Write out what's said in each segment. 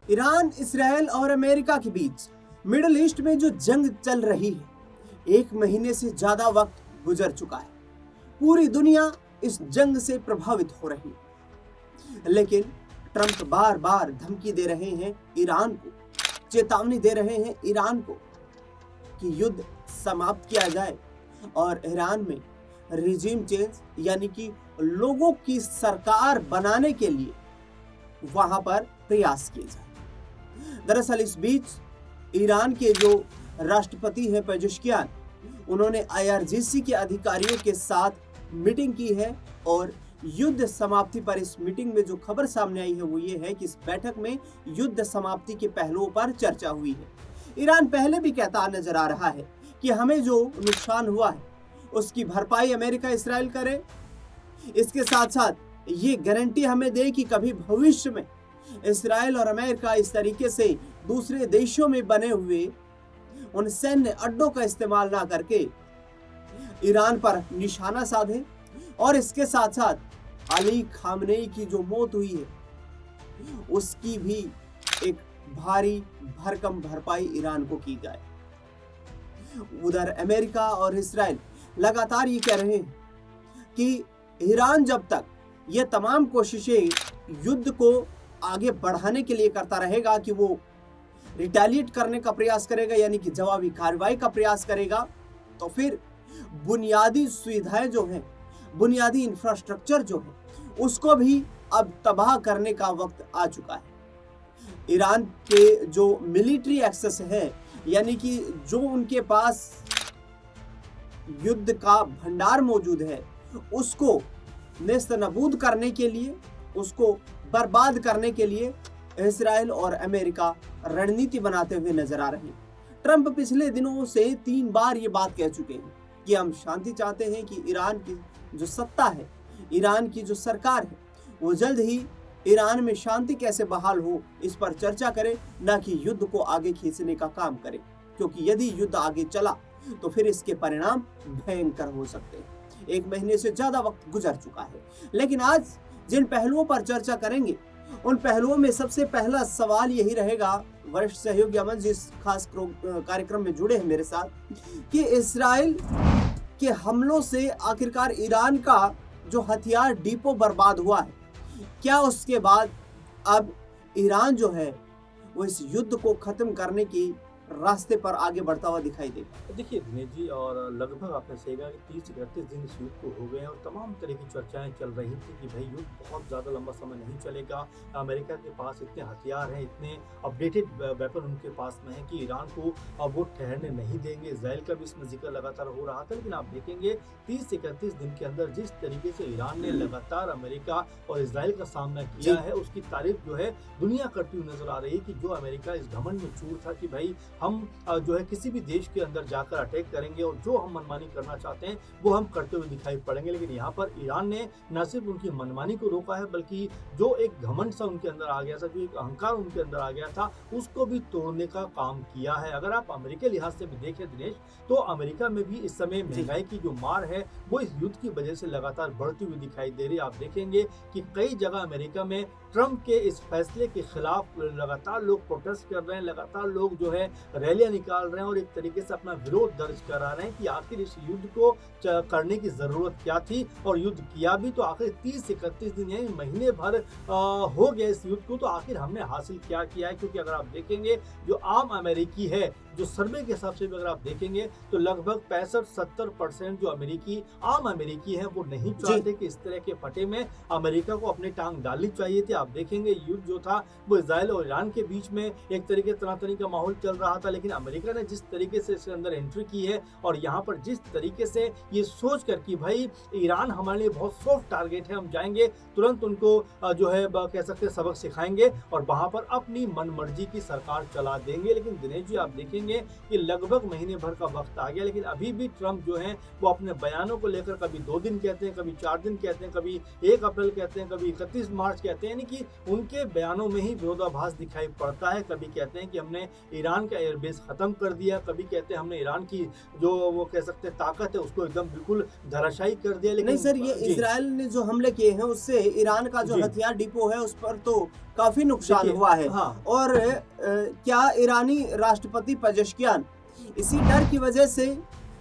Iran, इस्राएल और America के बीच middle east में जो जंग चल रही है, 1 महीने से ज्यादा वक्त गुजर चुका है। पूरी दुनिया इस जंग से प्रभावित हो रही है, लेकिन ट्रंप बार बार धमकी दे रहे हैं ईरान को, चेतावनी दे रहे हैं ईरान को कि युद्ध समाप्त किया जाए और ईरान में रिजीम चेंज यानी कि लोगों की सरकार बनाने के लिए वहां पर प्रयास किए जाए। दरअसल इस बीच ईरान के जो राष्ट्रपति हैं पेजेश्कियान, उन्होंने IRGC के अधिकारियों के साथ मीटिंग की है और युद्ध समाप्ति पर इस मीटिंग में जो खबर सामने आई है वो ये है कि इस बैठक में युद्ध समाप्ति के पहलुओं पर चर्चा हुई है। ईरान पहले भी कहता नजर आ रहा है कि हमें जो नुकसान हुआ है उसकी भरपाई अमेरिका इस्राएल करे। इसके साथ साथ ये गारंटी हमें दे कि कभी भविष्य में इस्राएल और अमेरिका इस तरीके से दूसरे देशों में बने हुए उन सैन्य अड्डों का इस्तेमाल ना करके ईरान पर निशाना साधे। और इसके साथ साथ अली खामनेई की जो मौत हुई है उसकी भी एक भारी भरकम भरपाई ईरान को की जाए। उधर अमेरिका और इस्राएल लगातार ये कह रहे हैं कि ईरान जब तक ये तमाम कोशिशें युद्ध को आगे बढ़ाने के लिए करता रहेगा कि वो रिटेलिएट करने का प्रयास करेगा यानी कि जवाबी कार्रवाई का प्रयास करेगा, तो फिर बुनियादी सुविधाएं जो हैं, बुनियादी इंफ्रास्ट्रक्चर जो है, उसको भी अब तबाह करने का वक्त आ चुका है। ईरान के जो मिलिट्री एक्सेस है यानी कि जो उनके पास युद्ध का भंडार मौजूद है, उसको नेस्तनाबूद करने के लिए, उसको बर्बाद करने के लिए इस्राएल और अमेरिका रणनीति बनाते हुए नजर आ रहे हैं। ट्रंप पिछले दिनों से 3 बार ये बात कह चुके हैं कि हम शांति चाहते हैं कि ईरान की जो सत्ता है, ईरान की जो सरकार है, वो जल्द ही ईरान में शांति कैसे बहाल हो इस पर चर्चा करे, ना कि युद्ध को आगे खींचने का काम करे, क्योंकि यदि युद्ध आगे चला तो फिर इसके परिणाम भयंकर हो सकते हैं। 1 महीने से ज्यादा वक्त गुजर चुका है, लेकिन आज जिन पहलुओं पर चर्चा करेंगे उन पहलुओं में सबसे पहला सवाल यही रहेगा, वरिष्ठ सहयोगी अमन जी इस खास कार्यक्रम में जुड़े हैं मेरे साथ, कि इस्राएल के हमलों से आखिरकार ईरान का जो हथियार डिपो बर्बाद हुआ है, क्या उसके बाद अब ईरान जो है वो इस युद्ध को खत्म करने की रास्ते पर आगे बढ़ता हुआ दिखाई देगा? देखिए दिनेश जी, और लगभग आपने सही कहा कि 30 से 31 दिन इस युद्ध को हो गए हैं और तमाम तरह की चर्चाएं चल रही थी कि भाई युद्ध बहुत ज़्यादा लंबा समय नहीं चलेगा। अमेरिका के पास इतने हथियार हैं, इतने अपडेटेड वेपन उनके पास में है कि ईरान को अब वो ठहरने नहीं देंगे। इसराइल का भी इसमें जिक्र लगातार हो रहा था, लेकिन आप देखेंगे 30 से 31 दिन के अंदर जिस तरीके से ईरान ने लगातार अमेरिका और इसराइल का सामना किया है, उसकी तारीफ जो है दुनिया करती हुई नजर आ रही है कि जो अमेरिका इस घमंड में चूर था कि भाई हम जो है किसी भी देश के अंदर जाकर अटैक करेंगे और जो हम मनमानी करना चाहते हैं वो हम करते हुए दिखाई पड़ेंगे। लेकिन यहाँ पर ईरान ने न सिर्फ उनकी मनमानी को रोका है, बल्कि जो एक घमंड सा उनके अंदर आ गया था, जो एक अहंकार उनके अंदर आ गया था, उसको भी तोड़ने का काम किया है। अगर आप अमेरिका लिहाज से भी देखें दिनेश, तो अमेरिका में भी इस समय महंगाई की जो मार है वो इस युद्ध की वजह से लगातार बढ़ती हुई दिखाई दे रही है। आप देखेंगे कि कई जगह अमेरिका में ट्रंप के इस फैसले के खिलाफ लगातार लोग प्रोटेस्ट कर रहे हैं, लगातार लोग जो है रैलियां निकाल रहे हैं और एक तरीके से अपना विरोध दर्ज करा रहे हैं कि आखिर इस युद्ध को करने की जरूरत क्या थी, और युद्ध किया भी तो आखिर 30 से 31 दिन यानी महीने भर हो गया इस युद्ध को, तो आखिर हमने हासिल क्या किया है। क्योंकि अगर आप देखेंगे जो आम अमेरिकी है, जो सर्वे के हिसाब से भी अगर आप देखेंगे तो लगभग 65-70% जो अमेरिकी आम अमेरिकी हैं वो नहीं चाहते कि इस तरह के फटे में अमेरिका को अपनी टांग डालनी चाहिए थी। आप देखेंगे युद्ध जो था वो इजराइल और ईरान के बीच में एक तरीके तनातनी का माहौल चल रहा था, लेकिन अमेरिका ने जिस तरीके से इसके अंदर एंट्री की है और यहाँ पर जिस तरीके से ये सोच कर कि भाई ईरान हमारे लिए बहुत सॉफ्ट टारगेट है, हम जाएंगे तुरंत उनको जो है कह सकते सबक सिखाएंगे और वहां पर अपनी मनमर्जी की सरकार चला देंगे। लेकिन दिनेश जी आप देखेंगे कि लगभग महीने भर का वक्त आ गया, लेकिन अभी भी ट्रंप जो है वो अपने बयानों को लेकर कभी 2 दिन कहते हैं, कभी 4 दिन कहते हैं, कभी 1 अप्रैल कहते हैं, कभी 31 मार्च कहते हैं, यानी कि उनके बयानों में ही विरोधाभास दिखाई पड़ता है। कभी कहते हैं कि हमने ईरान का एयरबेस ख़त्म कर दिया, कभी कहते हैं हमने ईरान की जो वो कह सकते हैं ताकत है उसको एकदम बिल्कुल धराशायी कर दिया। लेकिन नहीं सर, ये जी, इजराइल ने जो हमले किए हैं उससे ईरान का जो जी। हथियार डिपो है उस पर तो काफी नुकसान देखिए, हुआ है। हाँ। और क्या ईरानी राष्ट्रपति पेजेश्कियान इसी डर की वजह से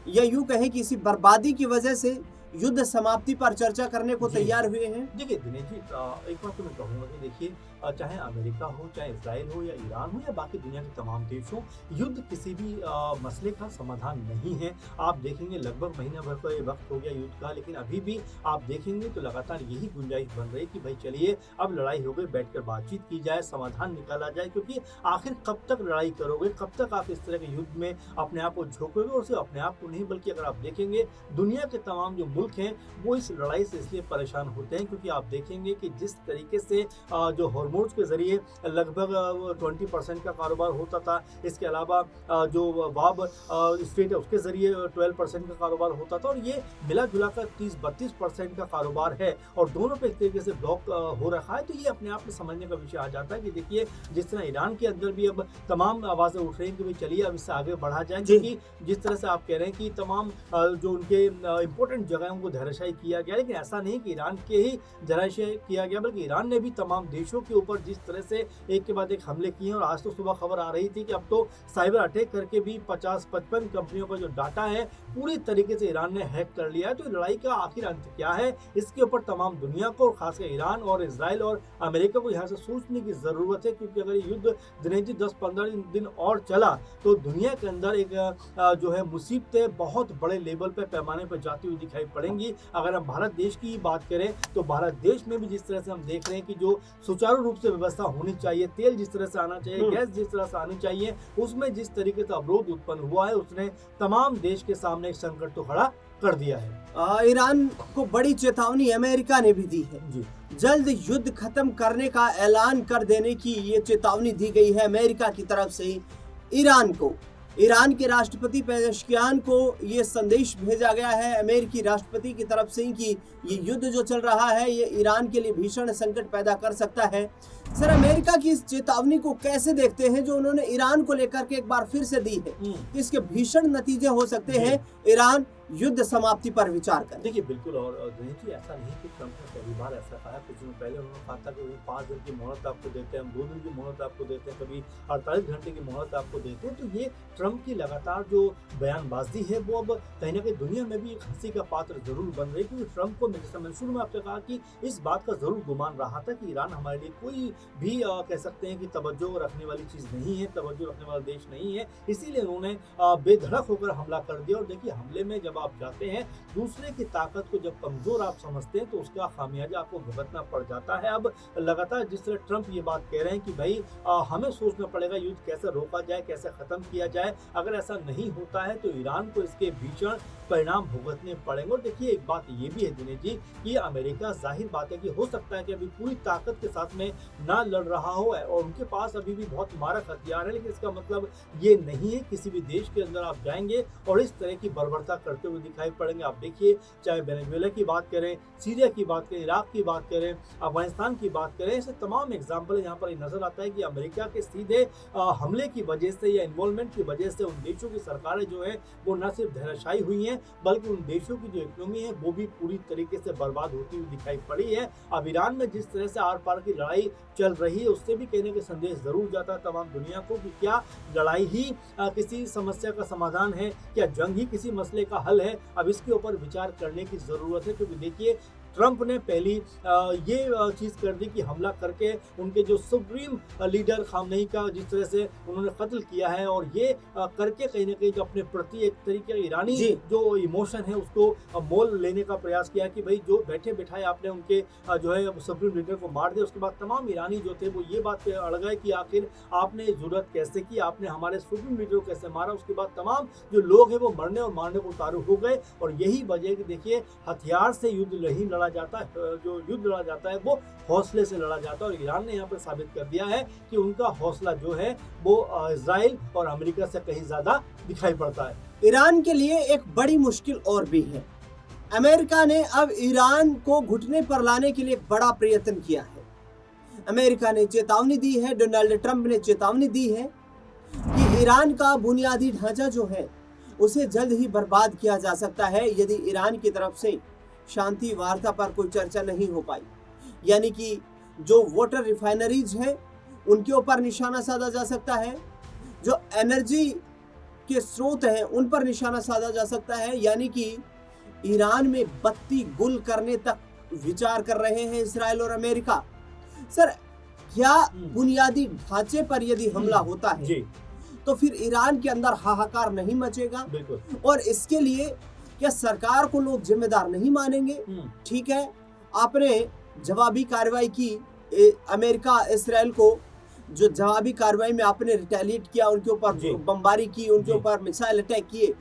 या यूं कहें कि इसी बर्बादी की वजह से युद्ध समाप्ति पर चर्चा करने को जी। तैयार हुए हैं? देखिए दिनेश जी, एक बात तो मैं कहूँगा कि देखिए, चाहे अमेरिका हो, चाहे इजराइल हो या ईरान हो या बाकी दुनिया के तमाम देश हों, युद्ध किसी भी मसले का समाधान नहीं है। आप देखेंगे लगभग महीना भर का ये वक्त हो गया युद्ध का, लेकिन अभी भी आप देखेंगे तो लगातार यही गुंजाइश बन रही कि भाई चलिए अब लड़ाई हो गई, बैठकर बातचीत की जाए, समाधान निकाला जाए। क्योंकि आखिर कब तक लड़ाई करोगे, कब तक आप इस तरह के युद्ध में अपने आप को झोंकोगे? और सिर्फ अपने आप को नहीं, बल्कि अगर आप देखेंगे दुनिया के तमाम जो मुल्क हैं वो इस लड़ाई से इसलिए परेशान होते हैं क्योंकि आप देखेंगे कि जिस तरीके से जो हार्मोन्स के जरिए लगभग 20% का कारोबार होता था, इसके अलावा जो वाब स्टेट है उसके जरिए 12% का कारोबार होता था, और ये मिला जुला कर 30-32% का कारोबार है, और दोनों पे एक तरीके से ब्लॉक हो रखा है। तो ये अपने आप में समझने का विषय आ जाता है कि देखिए जिस तरह ईरान के अंदर भी अब तमाम आवाज़ें उठ रही हैं कि भाई चलिए अब इससे आगे बढ़ा जाए, क्योंकि जिस तरह से आप कह रहे हैं कि तमाम जो उनके इंपॉर्टेंट जगह हैं उनको धराशायी किया गया, लेकिन ऐसा नहीं कि ईरान के ही धराशायी किया गया, बल्कि ईरान ने भी तमाम देशों के ऊपर जिस तरह से एक के बाद एक हमले किए हैं। और आज तो सुबह खबर आ रही थी कि अब तो साइबर अटैक करके भी 50-55 कंपनियों का जो डाटा है पूरी तरीके से ईरान ने हैक कर लिया है। तो लड़ाई का आखिर अंत क्या है, इसके ऊपर तमाम दुनिया को, खासकर ईरान और इजराइल और अमेरिका को यहाँ से सोचने की ज़रूरत है। क्योंकि अगर ये युद्ध दिनेश जी 10-15 दिन और चला तो दुनिया के अंदर एक जो है मुसीबतें बहुत बड़े लेवल पे, पैमाने पर जाती हुई दिखाई पड़ेंगी। अगर हम भारत देश की बात करें तो भारत देश में भी जिस तरह से हम देख रहे हैं कि जो सुचारू रूप से व्यवस्था होनी चाहिए, तेल जिस तरह से आना चाहिए, गैस जिस तरह से आनी चाहिए, उसमें जिस तरीके से अवरोध उत्पन्न हुआ है उसने तमाम देश के सामने एक संकट तो खड़ा कर दिया है। ईरान को बड़ी चेतावनी अमेरिका ने भी दी है। जी, जल्द युद्ध खत्म करने का ऐलान कर देने की ये चेतावनी दी गई है अमेरिका की तरफ से ईरान को। ईरान के राष्ट्रपति पेजेश्कियान को ये संदेश भेजा गया है अमेरिकी राष्ट्रपति की तरफ से कि ये युद्ध जो चल रहा है ये ईरान के लिए भीषण संकट पैदा कर सकता है। सर, अमेरिका की इस चेतावनी को कैसे देखते हैं जो उन्होंने ईरान को लेकर के एक बार फिर से दी है? इसके भीषण नतीजे हो सकते हैं, ईरान युद्ध समाप्ति पर विचार करें। देखिए बिल्कुल, और दिनेश जी ऐसा नहीं कि ट्रंप ने पहली बार ऐसा कहा। कुछ दिन पहले उन्होंने कहा था कि 5 दिन की मोहलत आपको देते हैं, हम 2 दिन की मोहलत आपको देते हैं, कभी 48 घंटे की मोहलत आपको देते हैं। तो ये ट्रंप की लगातार जो बयानबाजी है वो अब कहीं ना कहीं दुनिया में भी एक हंसी का पात्र जरूर बन रही है। क्योंकि ट्रंप को जैसे मैंने शुरू में आपसे कहा कि इस बात का जरूर गुमान रहा था कि ईरान हमारे लिए कोई भी कह सकते हैं कि तवज्जो रखने वाली चीज़ नहीं है, तवज्जो रखने वाला देश नहीं है, इसीलिए उन्होंने बेधड़क होकर हमला कर दिया। और देखिए हमले में जब आप जाते हैं, दूसरे की ताकत को जब कमजोर आप समझते हैं तो उसका खामियाजा आपको भुगतना पड़ जाता है। अब लगातार जिस तरह ट्रंप ये बात कह रहे हैं कि भाई हमें सोचना पड़ेगा युद्ध कैसे रोका जाए, कैसे खत्म किया जाए। अगर ऐसा नहीं होता है तो ईरान को इसके भीषण परिणाम भुगतने पड़ेंगे। और देखिए एक बात ये भी है दिनेश जी कि अमेरिका, जाहिर बात है कि हो सकता है कि अभी पूरी ताकत के साथ में ना लड़ रहा हो और उनके पास अभी भी बहुत मारक हथियार है, लेकिन इसका मतलब ये नहीं है किसी भी देश के अंदर आप जाएंगे और इस तरह की बर्बरता करते हुए दिखाई पड़ेंगे। आप देखिए चाहे वेनेजुएला की बात करें, सीरिया की बात करें, इराक की बात करें, अफगानिस्तान की बात करें, ऐसे तमाम एग्जाम्पल यहाँ पर नजर आता है कि अमेरिका के सीधे हमले की वजह से या इन्वॉल्वमेंट की वजह से उन देशों की सरकारें जो है वो न सिर्फ धराशायी हुई हैं बल्कि उन देशों की जो इकोनॉमी है वो भी पूरी तरीके से बर्बाद होती हुई दिखाई पड़ी है। अब ईरान में जिस तरह से आर पार की लड़ाई चल रही है उससे भी कहने के संदेश जरूर जाता है तमाम दुनिया को कि क्या लड़ाई ही किसी समस्या का समाधान है, क्या जंग ही किसी मसले का हल है। अब इसके ऊपर विचार करने की जरूरत है, क्योंकि देखिए ट्रंप ने पहली ये चीज़ कर दी कि हमला करके उनके जो सुप्रीम लीडर खामनेई का जिस तरह से उन्होंने कत्ल किया है, और ये करके कहीं ना कहीं जो अपने प्रति एक तरीके ईरानी जो इमोशन है उसको मोल लेने का प्रयास किया कि भाई जो बैठे बिठाए आपने उनके जो है सुप्रीम लीडर को मार दिया। उसके बाद तमाम ईरानी जो थे वो ये बात पे अड़ गए कि आखिर आपने जरूरत कैसे की, आपने हमारे सुप्रीम लीडर को कैसे मारा। उसके बाद तमाम जो लोग हैं वो मरने और मारने को उतारू हो गए, और यही वजह है कि देखिए हथियार से युद्ध नहीं लड़ा जाता है, जो युद्ध लड़ा जाता है वो हौसले से लड़ा जाता है। और ईरान ने यहाँ पर साबित कर दिया है कि उनका हौसला जो है वो इजराइल और अमेरिका से कहीं ज्यादा दिखाई पड़ता है। ईरान के लिए एक बड़ी मुश्किल और भी है। अमेरिका ने अब ईरान को घुटने पर लाने के लिए एक बड़ा प्रयत्न किया है। अमेरिका ने चेतावनी दी है, डोनाल्ड ट्रंप ने चेतावनी दी है कि ईरान का बुनियादी ढांचा जो है उसे जल्द ही बर्बाद किया जा सकता है यदि ईरान की तरफ से शांति वार्ता पर कोई चर्चा नहीं हो पाई। यानी कि जो वाटर रिफाइनरीज हैं उनके ऊपर निशाना साधा जा सकता है, जो एनर्जी के स्रोत हैं उन पर निशाना साधा जा सकता है। यानी कि ईरान में बत्ती गुल करने तक विचार कर रहे हैं इजराइल और अमेरिका। सर, क्या बुनियादी ढांचे पर यदि हमला होता है जी। तो फिर ईरान के अंदर हाहाकार नहीं मचेगा? बिल्कुल। और इसके लिए क्या सरकार को लोग जिम्मेदार नहीं मानेंगे? ठीक है, आपने जवाबी कार्रवाई की, अमेरिका इसराइल को जो जवाबी कार्रवाई में आपने रिटेलिएट किया, उनके ऊपर बमबारी की, उनके ऊपर मिसाइल अटैक किए,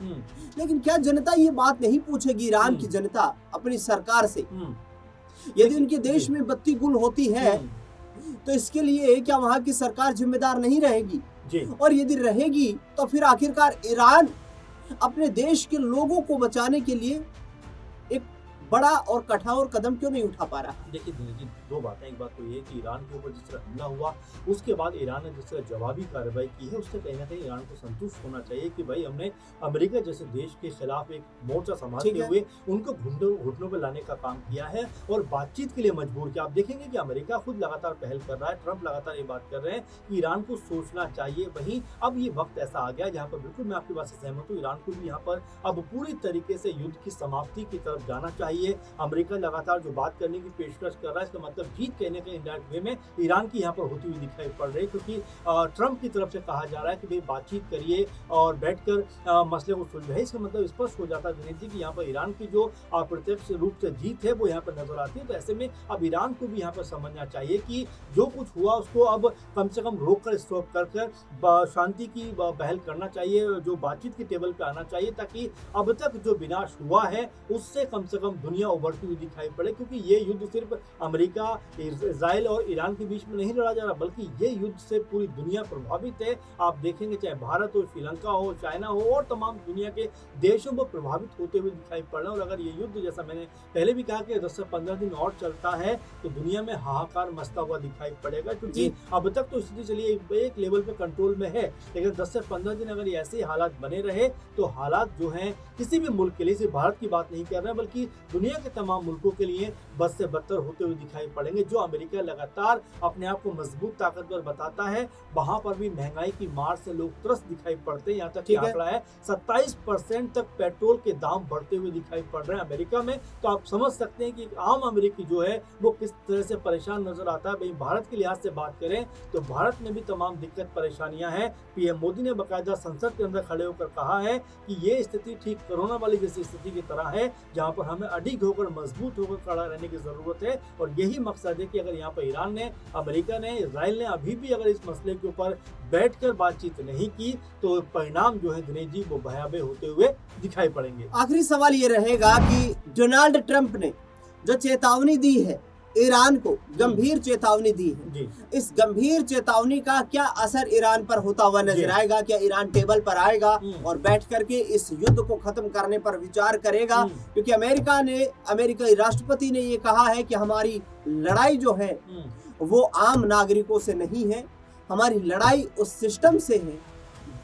लेकिन क्या जनता ये बात नहीं पूछेगी, ईरान की जनता अपनी सरकार से, यदि उनके देश में बत्ती गुल होती है तो इसके लिए क्या वहां की सरकार जिम्मेदार नहीं रहेगी? और यदि रहेगी तो फिर आखिरकार ईरान अपने देश के लोगों को बचाने के लिए एक बड़ा और कठोर कदम क्यों नहीं उठा पा रहा? देखिए जी, दो बातें। एक बात तो ये कि ईरान के ऊपर जिस तरह हमला हुआ उसके बाद ईरान ने जिस तरह जवाबी कार्रवाई की है उससे कहीं ना कहीं ईरान को संतुष्ट होना चाहिए कि भाई हमने अमेरिका जैसे देश के खिलाफ एक मोर्चा संभालते हुए उनको घुटनों पर लाने का काम किया है और बातचीत के लिए मजबूर किया। आप देखेंगे कि अमेरिका खुद लगातार पहल कर रहा है, ट्रंप लगातार ये बात कर रहे हैं कि ईरान को सोचना चाहिए। वहीं अब ये वक्त ऐसा आ गया जहाँ पर बिल्कुल मैं आपकी बात से सहमत हूँ, ईरान को भी यहाँ पर अब पूरी तरीके से युद्ध की समाप्ति की तरफ जाना चाहिए। अमेरिका लगातार जो बात करने की पेशकश कर रहा है इसका मतलब जीत कहने के इनडायरेक्ट वे में ईरान की यहाँ पर होती हुई दिखाई पड़ रही है, क्योंकि ट्रंप की तरफ से कहा जा रहा है कि भाई बातचीत करिए और बैठकर मसले को सुलझाइए। इसका मतलब स्पष्ट हो जाता है कि यहाँ पर ईरान की जो अप्रत्यक्ष रूप से जीत है वो यहाँ पर नजर आती है। तो ऐसे में अब ईरान को भी यहाँ पर समझना चाहिए कि जो कुछ हुआ उसको अब कम से कम रोक कर स्टॉप कर शांति की पहल करना चाहिए, जो बातचीत के टेबल पे आना चाहिए, ताकि अब तक जो विनाश हुआ है उससे कम से कम दुनिया उभरती हुई दिखाई पड़े। क्योंकि ये युद्ध सिर्फ अमेरिका, इजराइल और ईरान के बीच में नहीं लड़ा जा रहा, बल्कि ये युद्ध से पूरी दुनिया प्रभावित है। आप देखेंगे चाहे भारत हो, श्रीलंका हो, चाइना हो और तमाम दुनिया के देशों को प्रभावित होते हुए दिखाई पड़ रहे हैं। और अगर ये युद्ध, जैसा मैंने पहले भी कहा कि 10 से 15 दिन और चलता है तो दुनिया में हाहाकार मचता हुआ दिखाई पड़ेगा, क्योंकि अब तक तो स्थिति चलिए एक लेवल पे कंट्रोल में है, लेकिन 10 से 15 दिन अगर ऐसे हालात बने रहे तो हालात जो हैं किसी भी मुल्क के लिए, सिर्फ भारत की बात नहीं कर रहे हैं बल्कि दुनिया के तमाम मुल्कों के लिए बद से बदतर होते हुए दिखाई पड़ेंगे। जो अमेरिका लगातार अपने आप को मजबूत ताकतवर बताता है, वहां पर भी महंगाई की मार से लोग त्रस्त दिखाई पड़ते हैं। यहाँ तक कि आंकड़ा है 27% तक पेट्रोल के दाम बढ़ते हुए दिखाई पड़ रहे हैं अमेरिका में। तो आप समझ सकते हैं कि आम अमेरिकी जो है वो किस तरह से परेशान नजर आता है। भाई भारत के लिहाज से बात करें तो भारत में भी तमाम दिक्कत परेशानियां हैं। पीएम मोदी ने बाकायदा संसद के अंदर खड़े होकर कहा है कि ये स्थिति ठीक कोरोना वाली जैसी स्थिति की तरह है, जहां पर हमें अडिग होकर मजबूत होकर खड़ा रहने की जरूरत है। और यही मकसद है कि अगर यहाँ पर ईरान ने, अमेरिका ने, इजराइल ने अभी भी अगर इस मसले के ऊपर बैठकर बातचीत नहीं की तो परिणाम जो है दिनेश जी वो भयावह होते हुए दिखाई पड़ेंगे। आखिरी सवाल ये रहेगा कि डोनाल्ड ट्रंप ने जो चेतावनी दी है, ईरान को गंभीर चेतावनी दी है, इस गंभीर चेतावनी का क्या असर ईरान पर होता हुआ नजर आएगा? क्या ईरान टेबल पर आएगा और बैठ करके इस युद्ध को खत्म करने पर विचार करेगा? क्योंकि अमेरिकी राष्ट्रपति ने ये कहा है कि हमारी लड़ाई जो है वो आम नागरिकों से नहीं है, हमारी लड़ाई उस सिस्टम से है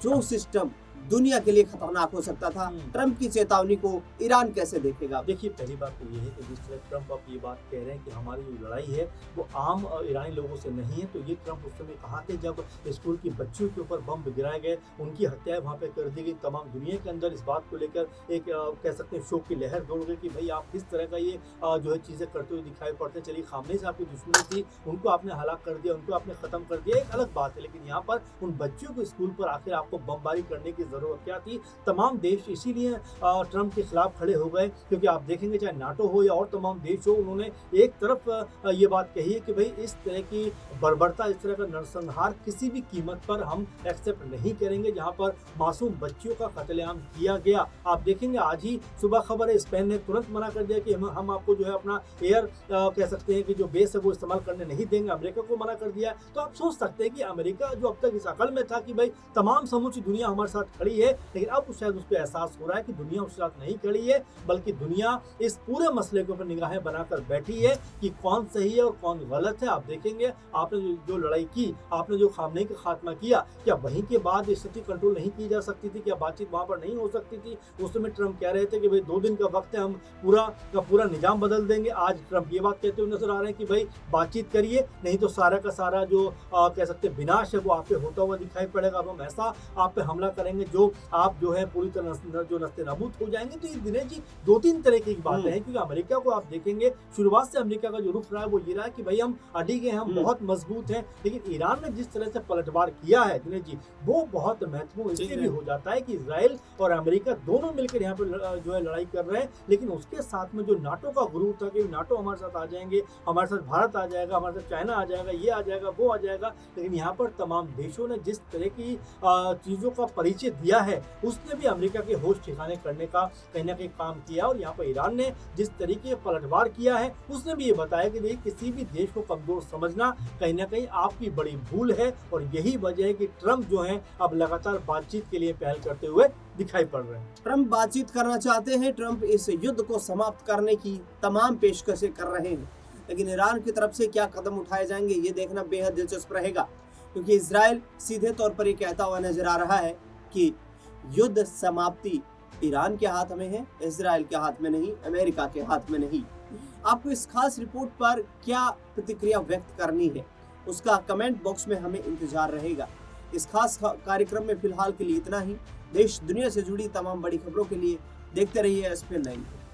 जो सिस्टम दुनिया के लिए खतरनाक हो सकता था। ट्रंप की चेतावनी को ईरान कैसे देखेगा? देखिए, पहली बात तो ये है कि जिस तरह ट्रंप अब ये बात कह रहे हैं कि हमारी जो लड़ाई है वो आम ईरानी लोगों से नहीं है, तो ये ट्रंप उस समय कहा थे जब स्कूल की बच्चियों के ऊपर बम गिराए गए, उनकी हत्याएं वहाँ पे कर दी गई। तमाम दुनिया के अंदर इस बात को लेकर एक कह सकते हैं शोक की लहर दौड़ गई कि भाई आप किस तरह का ये जो है चीज़ें करते हुए दिखाई पड़ते। चलिए, खामनेई साहब की दुश्मनी थी, उनको आपने हलाक कर दिया, उनको आपने खत्म कर दिया, एक अलग बात है, लेकिन यहाँ पर उन बच्चियों को स्कूल पर आखिर आपको बमबारी करने की जरूरत क्या थी? तमाम देश इसीलिए ट्रंप के खिलाफ खड़े हो गए, क्योंकि आप देखेंगे चाहे नाटो हो या और तमाम देश हो, उन्होंने एक तरफ ये बात कही है कि भाई इस तरह की बर्बरता, इस तरह का नरसंहार किसी भी कीमत पर हम एक्सेप्ट नहीं करेंगे, जहां पर मासूम बच्चियों का कत्लेआम किया गया। आप देखेंगे आज ही सुबह खबर है, स्पेन ने तुरंत मना कर दिया कि हम आपको जो है अपना एयर कह सकते हैं कि जो बेस है वो इस्तेमाल करने नहीं देंगे, अमेरिका को मना कर दिया। तो आप सोच सकते हैं कि अमेरिका जो अब तक इस अकल में था कि भाई तमाम समूची दुनिया हमारे साथ खड़ी है, लेकिन अब शायद उसको एहसास हो रहा है कि दुनिया उसके साथ नहीं खड़ी है, बल्कि दुनिया इस पूरे मसले के ऊपर निगाहें बनाकर बैठी है कि कौन सही है और कौन गलत है। आप देखेंगे, आपने जो लड़ाई की, आपने जो खामनेई का खात्मा किया, क्या वहीं के बाद स्थिति कंट्रोल नहीं की जा सकती थी? क्या बातचीत वहां पर नहीं हो सकती थी? उस समय ट्रंप कह रहे थे कि भाई 2 दिन का वक्त है, हम पूरा का पूरा निजाम बदल देंगे। आज ट्रंप ये बात कहते हुए नजर आ रहे हैं कि भाई बातचीत करिए, नहीं तो सारा का सारा जो कह सकते हैं विनाश है वो आप पे होता हुआ दिखाई पड़ेगा। अब हम ऐसा आप पे हमला करेंगे जो आप जो है पूरी तरह जो नस्ते नाबूद हो जाएंगे। तो ये दिनेश जी 2-3 तरह की बातें हैं, क्योंकि अमेरिका को आप देखेंगे शुरुआत से अमेरिका का जो रुख रहा है वो ये रहा है कि भाई हम अड़िग हैं, हम बहुत मजबूत हैं। लेकिन ईरान ने जिस तरह से पलटवार किया है दिनेश जी, वो बहुत महत्वपूर्ण इसलिए भी हो जाता है कि इजराइल और अमेरिका दोनों मिलकर यहाँ पे जो है लड़ाई कर रहे हैं। लेकिन उसके साथ में जो नाटो का गुरूर था कि नाटो हमारे साथ आ जाएंगे, हमारे साथ भारत आ जाएगा, हमारे साथ चाइना आ जाएगा, ये आ जाएगा, वो आ जाएगा। लेकिन यहाँ पर तमाम देशों ने जिस तरह की चीज़ों का परिचय दिया है, उसने भी अमेरिका के होश ठिकाने करने का कहीं ना कहीं काम किया। और यहाँ पर ईरान ने जिस तरीके पलटवार किया है, उसने भी ये बताया कि देखिए किसी भी देश को कमजोर समझना कहीं ना कहीं आपकी बड़ी भूल है। और यही वजह है कि ट्रंप जो है अब लगातार बातचीत के लिए पहल करते हुए दिखाई पड़ रहे हैं। ट्रंप बातचीत करना चाहते हैं, ट्रंप इस युद्ध को समाप्त करने की तमाम पेशकशें कर रहे हैं, लेकिन ईरान की तरफ से क्या कदम उठाए जाएंगे ये देखना बेहद दिलचस्प रहेगा। क्योंकि इजराइल सीधे तौर पर ये कहता हुआ नजर आ रहा है कि युद्ध समाप्ति ईरान के हाथ में है, इजराइल के हाथ में नहीं, अमेरिका के हाथ में नहीं। आपको इस खास रिपोर्ट पर क्या प्रतिक्रिया व्यक्त करनी है, उसका कमेंट बॉक्स में हमें इंतजार रहेगा। इस खास कार्यक्रम में फिलहाल के लिए इतना ही। देश दुनिया से जुड़ी तमाम बड़ी खबरों के लिए देखते रहिए SPN 9।